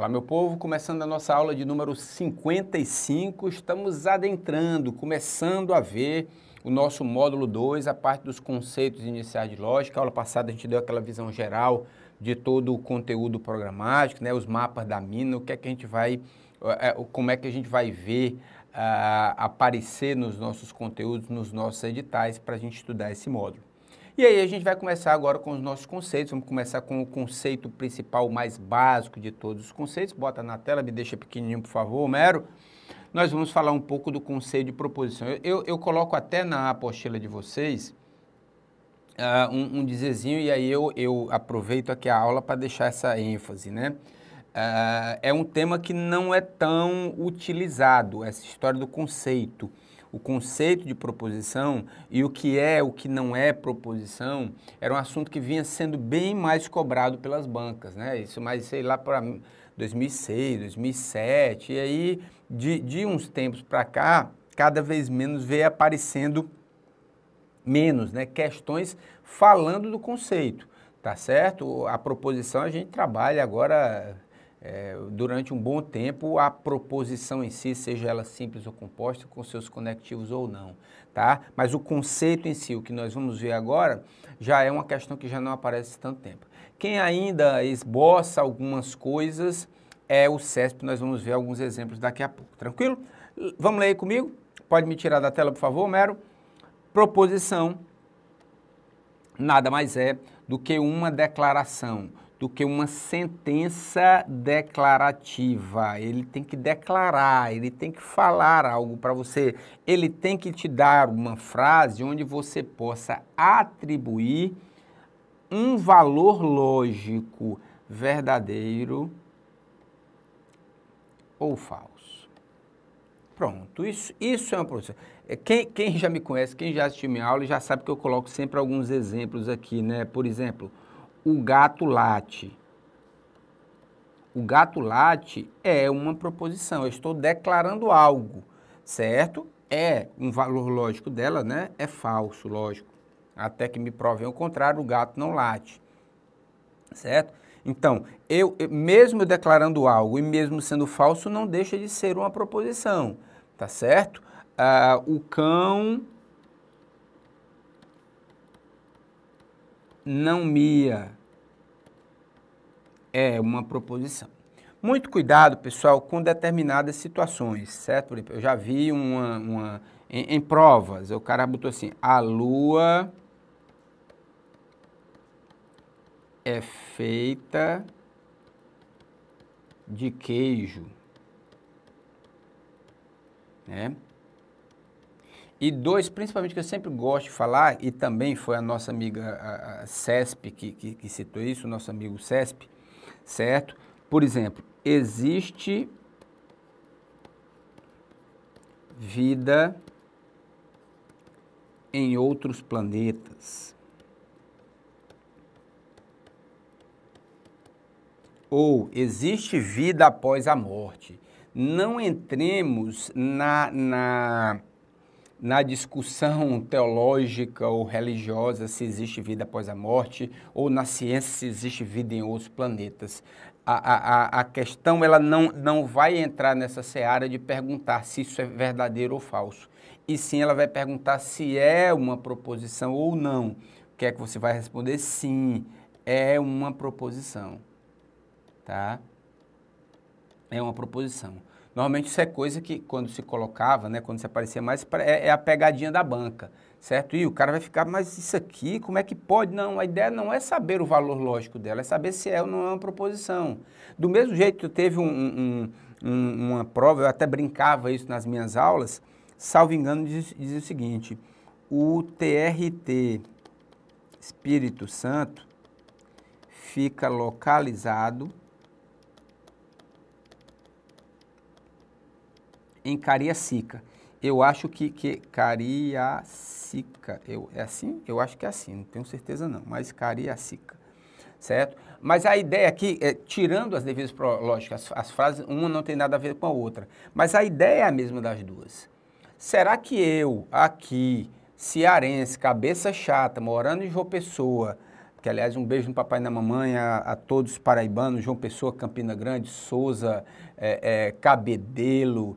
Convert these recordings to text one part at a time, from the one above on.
Olá, meu povo, começando a nossa aula de número 55, estamos adentrando, começando a ver o nosso módulo 2, a parte dos conceitos iniciais de lógica. A aula passada a gente deu aquela visão geral de todo o conteúdo programático, né, os mapas da mina, o que é que a gente vai, como é que a gente vai ver aparecer nos nossos conteúdos, nos nossos editais, para a gente estudar esse módulo. E aí a gente vai começar agora com os nossos conceitos, vamos começar com o conceito principal, mais básico de todos os conceitos. Bota na tela, me deixa pequenininho, por favor, Homero. Nós vamos falar um pouco do conceito de proposição. Eu coloco até na apostila de vocês um dizerzinho, e aí eu aproveito aqui a aula para deixar essa ênfase, né? É um tema que não é tão utilizado, essa história do conceito. O conceito de proposição e o que não é proposição, era um assunto que vinha sendo bem mais cobrado pelas bancas, né? Isso mais, sei lá, para 2006, 2007, e aí de uns tempos para cá, cada vez menos veio aparecendo menos, né? Questões falando do conceito, tá certo? A proposição a gente trabalha agora... durante um bom tempo, a proposição em si, seja ela simples ou composta, com seus conectivos ou não, tá? Mas o conceito em si, o que nós vamos ver agora, já é uma questão que já não aparece tanto tempo. Quem ainda esboça algumas coisas é o CESP, nós vamos ver alguns exemplos daqui a pouco, tranquilo? Vamos ler aí comigo? Pode me tirar da tela, por favor, Homero? Proposição nada mais é do que uma declaração, do que uma sentença declarativa. Ele tem que declarar, ele tem que falar algo para você, ele tem que te dar uma frase onde você possa atribuir um valor lógico verdadeiro ou falso. Pronto, isso é uma proposição. Quem já me conhece, quem já assistiu minha aula, já sabe que eu coloco sempre alguns exemplos aqui, né? Por exemplo, o gato late. O gato late é uma proposição, eu estou declarando algo, certo? É um valor lógico dela, né? É falso, lógico. Até que me provem o contrário, o gato não late, certo? Então, mesmo eu declarando algo e mesmo sendo falso, não deixa de ser uma proposição, tá certo? O cão não mia. É uma proposição. Muito cuidado, pessoal, com determinadas situações, certo? Eu já vi em provas, o cara botou assim, a lua é feita de queijo, né? E dois, principalmente, que eu sempre gosto de falar, e também foi a nossa amiga a CESP que citou isso, o nosso amigo CESP, certo? Por exemplo, existe vida em outros planetas. Ou existe vida após a morte. Não entremos na discussão teológica ou religiosa se existe vida após a morte, ou na ciência se existe vida em outros planetas. A questão ela não vai entrar nessa seara de perguntar se isso é verdadeiro ou falso, e sim ela vai perguntar se é uma proposição ou não. O que é que você vai responder? Sim, é uma proposição, tá? É uma proposição. Normalmente isso é coisa que quando se colocava, né, quando se aparecia mais, é a pegadinha da banca, certo? E o cara vai ficar, mas isso aqui, como é que pode? Não, a ideia não é saber o valor lógico dela, é saber se é ou não é uma proposição. Do mesmo jeito que teve uma prova, eu até brincava isso nas minhas aulas, salvo engano, dizia o seguinte, o TRT Espírito Santo fica localizado em Cariacica. Eu acho que Cariacica, é assim? Eu acho que é assim, não tenho certeza não, mas Cariacica, certo? Mas a ideia aqui, tirando as devidas lógicas, as frases, uma não tem nada a ver com a outra, mas a ideia é a mesma das duas. Será que eu, aqui, cearense, cabeça chata, morando em João Pessoa, que aliás um beijo no papai e na mamãe, a todos os paraibanos, João Pessoa, Campina Grande, Souza, Cabedelo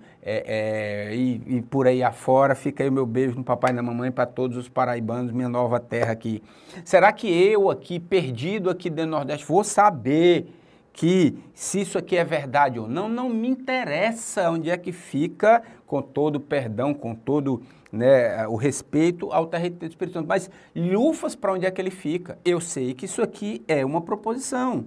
e por aí afora. Fica aí o meu beijo no papai e na mamãe para todos os paraibanos, minha nova terra aqui. Será que eu aqui, perdido aqui dentro do Nordeste, vou saber que se isso aqui é verdade ou não? Não me interessa onde é que fica, com todo o perdão, com todo, né, o respeito ao território do Espírito Santo, mas lufas para onde é que ele fica? Eu sei que isso aqui é uma proposição,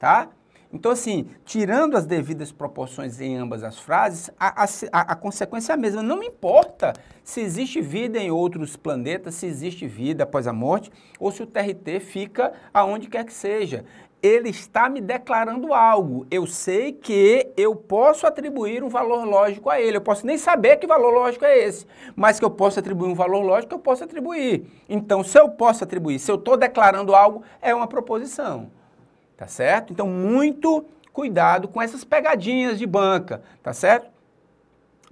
tá? Então, assim, tirando as devidas proporções em ambas as frases, a consequência é a mesma. Não me importa se existe vida em outros planetas, se existe vida após a morte, ou se o TRT fica aonde quer que seja. Ele está me declarando algo. Eu sei que eu posso atribuir um valor lógico a ele. Eu posso nem saber que valor lógico é esse, mas que eu posso atribuir um valor lógico, eu posso atribuir. Então, se eu posso atribuir, se eu estou declarando algo, é uma proposição. Tá certo? Então, muito cuidado com essas pegadinhas de banca, tá certo?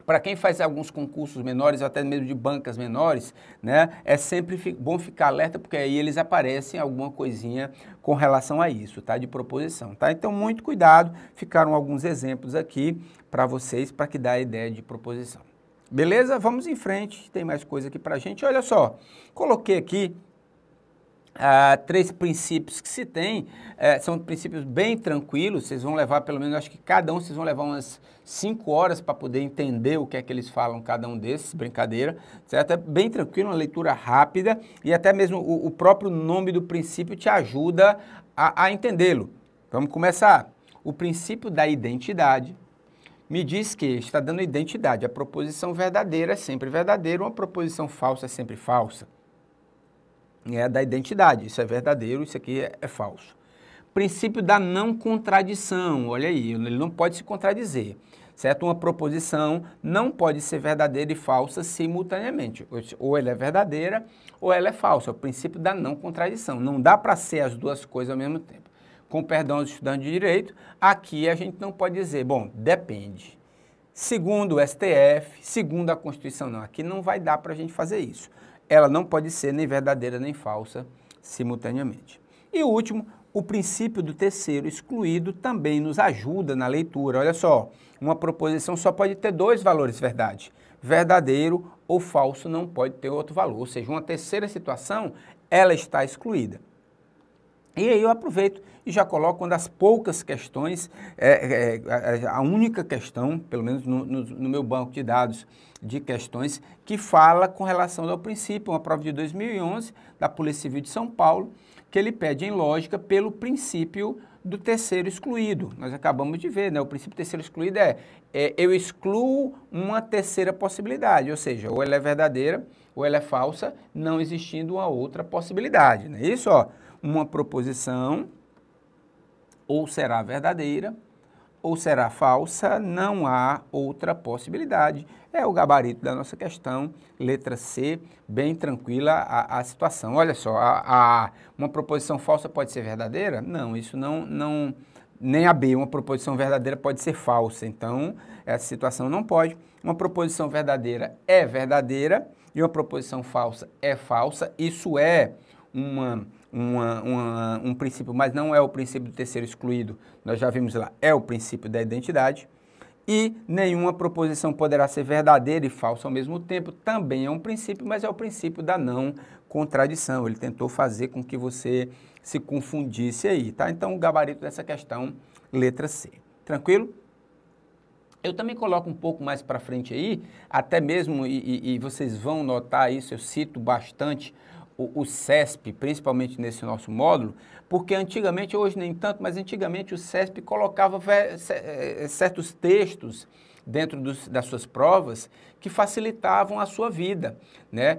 Para quem faz alguns concursos menores, ou até mesmo de bancas menores, né, é sempre bom ficar alerta, porque aí eles aparecem alguma coisinha com relação a isso, tá? De proposição, tá? Então, muito cuidado, ficaram alguns exemplos aqui para vocês, para que dá a ideia de proposição. Beleza? Vamos em frente, tem mais coisa aqui para a gente. Olha só, coloquei aqui 3 princípios que se tem, são princípios bem tranquilos, vocês vão levar pelo menos, acho que cada um vocês vão levar umas 5 horas para poder entender o que é que eles falam, cada um desses, brincadeira, certo? É bem tranquilo, uma leitura rápida e até mesmo o próprio nome do princípio te ajuda a entendê-lo. Vamos começar. O princípio da identidade me diz que está dando identidade, a proposição verdadeira é sempre verdadeira, uma proposição falsa é sempre falsa. É da identidade, isso é verdadeiro, isso aqui é falso. Princípio da não contradição, olha aí, ele não pode se contradizer, certo? Uma proposição não pode ser verdadeira e falsa simultaneamente, ou ela é verdadeira ou ela é falsa, é o princípio da não contradição, não dá para ser as duas coisas ao mesmo tempo. Com perdão dos estudantes de direito, aqui a gente não pode dizer, bom, depende. Segundo o STF, segundo a Constituição, não, aqui não vai dar para a gente fazer isso. Ela não pode ser nem verdadeira nem falsa simultaneamente. E o último, o princípio do terceiro excluído também nos ajuda na leitura. Olha só, uma proposição só pode ter 2 valores verdade. Verdadeiro ou falso não pode ter outro valor. Ou seja, uma terceira situação, ela está excluída. E aí eu aproveito e já coloco uma das poucas questões, a única questão, pelo menos no meu banco de dados de questões, que fala com relação ao princípio, uma prova de 2011 da Polícia Civil de São Paulo, que ele pede em lógica pelo princípio do terceiro excluído. Nós acabamos de ver, né? O princípio terceiro excluído eu excluo uma terceira possibilidade, ou seja, ou ela é verdadeira ou ela é falsa, não existindo uma outra possibilidade, não é isso? Ó, uma proposição ou será verdadeira ou será falsa, não há outra possibilidade. É o gabarito da nossa questão, letra C, bem tranquila a situação. Olha só, uma proposição falsa pode ser verdadeira? Não, isso não, nem a B, uma proposição verdadeira pode ser falsa, então essa situação não pode. Uma proposição verdadeira é verdadeira e uma proposição falsa é falsa, isso é um princípio, mas não é o princípio do terceiro excluído, nós já vimos lá, é o princípio da identidade, e nenhuma proposição poderá ser verdadeira e falsa ao mesmo tempo, também é um princípio, mas é o princípio da não contradição, ele tentou fazer com que você se confundisse aí, tá? Então, o gabarito dessa questão, letra C, tranquilo? Eu também coloco um pouco mais para frente aí, até mesmo, e vocês vão notar isso, eu cito bastante o CESP, principalmente nesse nosso módulo, porque antigamente, hoje nem tanto, mas antigamente o CESP colocava certos textos dentro das suas provas que facilitavam a sua vida, né?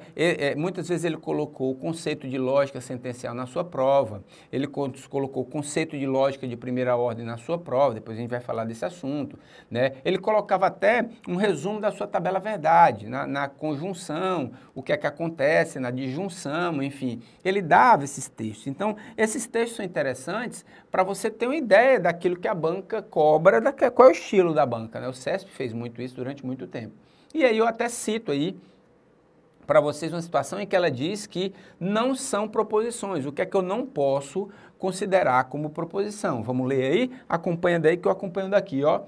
Muitas vezes ele colocou o conceito de lógica sentencial na sua prova, ele colocou o conceito de lógica de primeira ordem na sua prova, depois a gente vai falar desse assunto, né? Ele colocava até um resumo da sua tabela verdade, na conjunção, o que é que acontece, na disjunção, enfim, ele dava esses textos. Então, esses textos são interessantes para você ter uma ideia daquilo que a banca cobra, qual é o estilo da banca, né? O CESP fez muito isso durante muito tempo. E aí eu até cito aí para vocês uma situação em que ela diz que não são proposições. O que é que eu não posso considerar como proposição? Vamos ler aí? Acompanha daí que eu acompanho daqui, ó.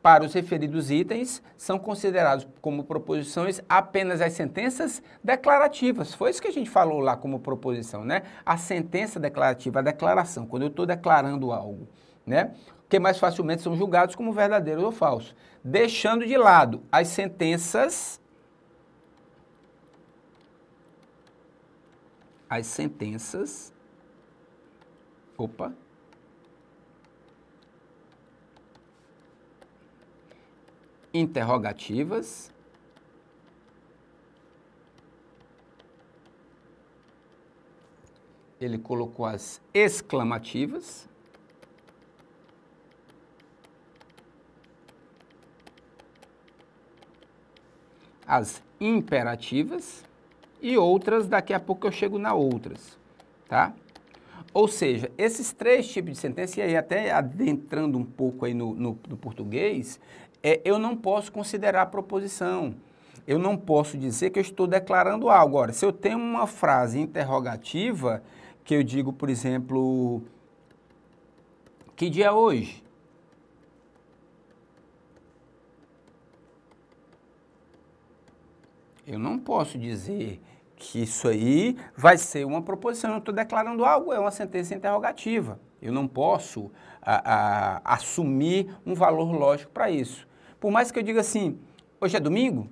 Para os referidos itens, são considerados como proposições apenas as sentenças declarativas. Foi isso que a gente falou lá como proposição, né? A sentença declarativa, a declaração, quando eu estou declarando algo, né? Que mais facilmente são julgados como verdadeiros ou falsos. Deixando de lado as sentenças interrogativas, ele colocou as exclamativas, as imperativas e outras, daqui a pouco eu chego na outras, tá? Ou seja, esses três tipos de sentença, e aí até adentrando um pouco aí no português, eu não posso considerar proposição. Eu não posso dizer que eu estou declarando algo. Agora, se eu tenho uma frase interrogativa, que eu digo, por exemplo, que dia é hoje? Eu não posso dizer que isso aí vai ser uma proposição. Eu não estou declarando algo, é uma sentença interrogativa. Eu não posso assumir um valor lógico para isso. Por mais que eu diga assim, hoje é domingo?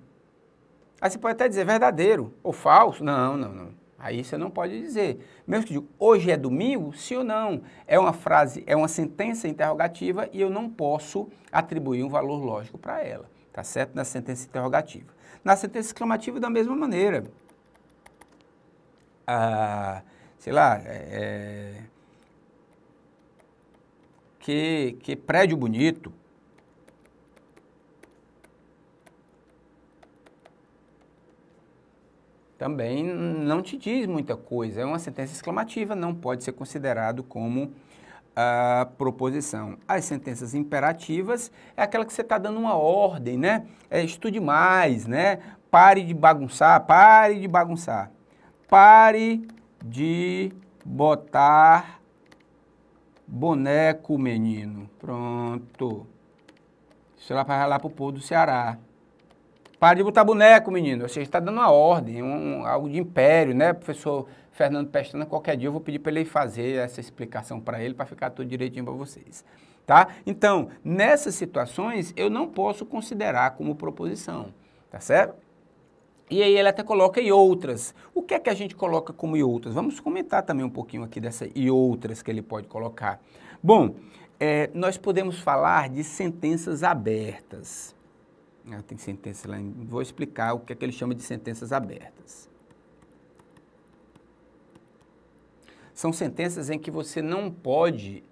Aí você pode até dizer verdadeiro ou falso. Não, não, não. Aí você não pode dizer. Mesmo que eu diga, hoje é domingo? Sim ou não? É uma frase, é uma sentença interrogativa e eu não posso atribuir um valor lógico para ela. Tá certo? Na sentença interrogativa. Na sentença exclamativa, da mesma maneira. Sei lá, que prédio bonito. Também não te diz muita coisa, é uma sentença exclamativa, não pode ser considerado como proposição. As sentenças imperativas é aquela que você está dando uma ordem, né? Estude mais, né? Pare de bagunçar, pare de bagunçar. Pare de botar boneco, menino. Pronto. Isso é lá para o povo do Ceará. Pare de botar boneco, menino. Você está dando uma ordem, algo de império, né? Professor Fernando Pestana, qualquer dia eu vou pedir para ele fazer essa explicação para ele, para ficar tudo direitinho para vocês. Tá? Então, nessas situações, eu não posso considerar como proposição. Tá certo? E aí ele até coloca e outras. O que é que a gente coloca como e outras? Vamos comentar também um pouquinho aqui dessa e outras que ele pode colocar. Bom, nós podemos falar de sentenças abertas. Tem sentença lá, vou explicar o que é que ele chama de sentenças abertas. São sentenças em que você não pode,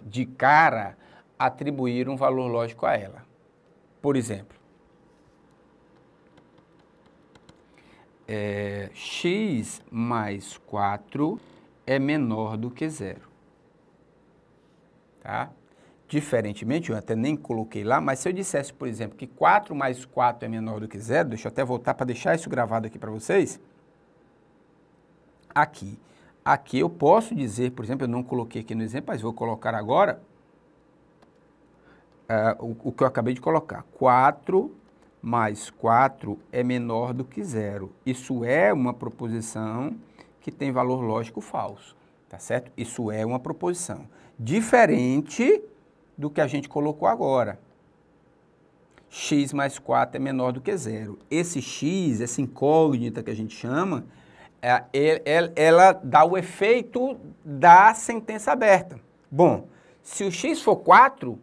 de cara, atribuir um valor lógico a ela. Por exemplo, x mais 4 é menor do que 0. Tá? Diferentemente, eu até nem coloquei lá, mas se eu dissesse, por exemplo, que 4 mais 4 é menor do que 0, deixa eu até voltar para deixar isso gravado aqui para vocês. Aqui eu posso dizer, por exemplo, eu não coloquei aqui no exemplo, mas vou colocar agora o que eu acabei de colocar. 4 mais 4 é menor do que 0. Isso é uma proposição que tem valor lógico falso, tá certo? Isso é uma proposição diferente do que a gente colocou agora. X mais 4 é menor do que 0. Esse x, essa incógnita que a gente chama, ela dá o efeito da sentença aberta. Bom, se o x for 4,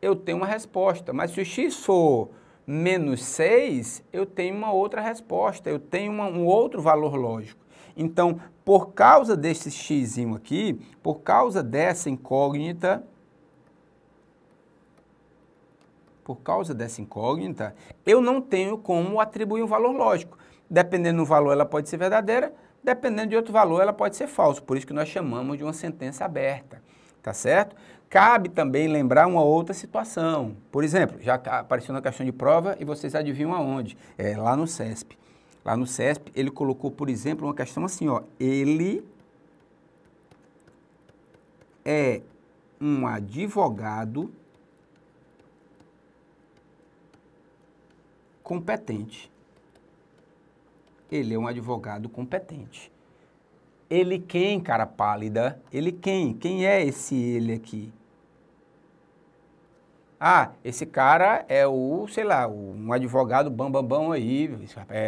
eu tenho uma resposta, mas se o x for menos 6, eu tenho uma outra resposta, eu tenho um outro valor lógico. Então, por causa desse x aqui, por causa dessa incógnita, eu não tenho como atribuir um valor lógico. Dependendo do valor, ela pode ser verdadeira, dependendo de outro valor, ela pode ser falsa. Por isso que nós chamamos de uma sentença aberta, tá certo? Cabe também lembrar uma outra situação. Por exemplo, já apareceu na questão de prova e vocês adivinham aonde? Lá no CESP. Lá no CESP, ele colocou, por exemplo, uma questão assim, ó, ele é um advogado competente. Ele é um advogado competente. Ele quem, cara pálida? Ele quem? Quem é esse ele aqui? Ah, esse cara é o, sei lá, um advogado bambambão aí,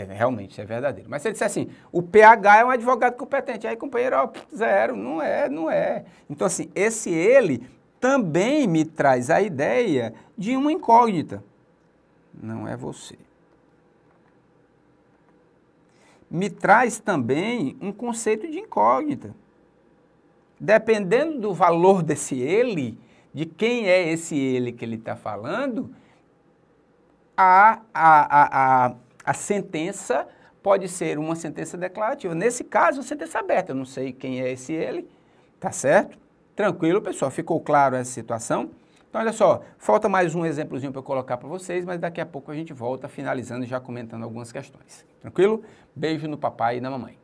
realmente, isso é verdadeiro. Mas se ele disser assim, o PH é um advogado competente, aí companheiro, ó, zero, não é, não é. Então assim, esse ele também me traz a ideia de uma incógnita. Não é você. Me traz também um conceito de incógnita. Dependendo do valor desse ele, de quem é esse ele que ele está falando, a sentença pode ser uma sentença declarativa. Nesse caso, a sentença aberta. Eu não sei quem é esse ele, tá certo? Tranquilo, pessoal? Ficou claro essa situação? Então, olha só, falta mais um exemplozinho para eu colocar para vocês, mas daqui a pouco a gente volta finalizando e já comentando algumas questões. Tranquilo? Beijo no papai e na mamãe.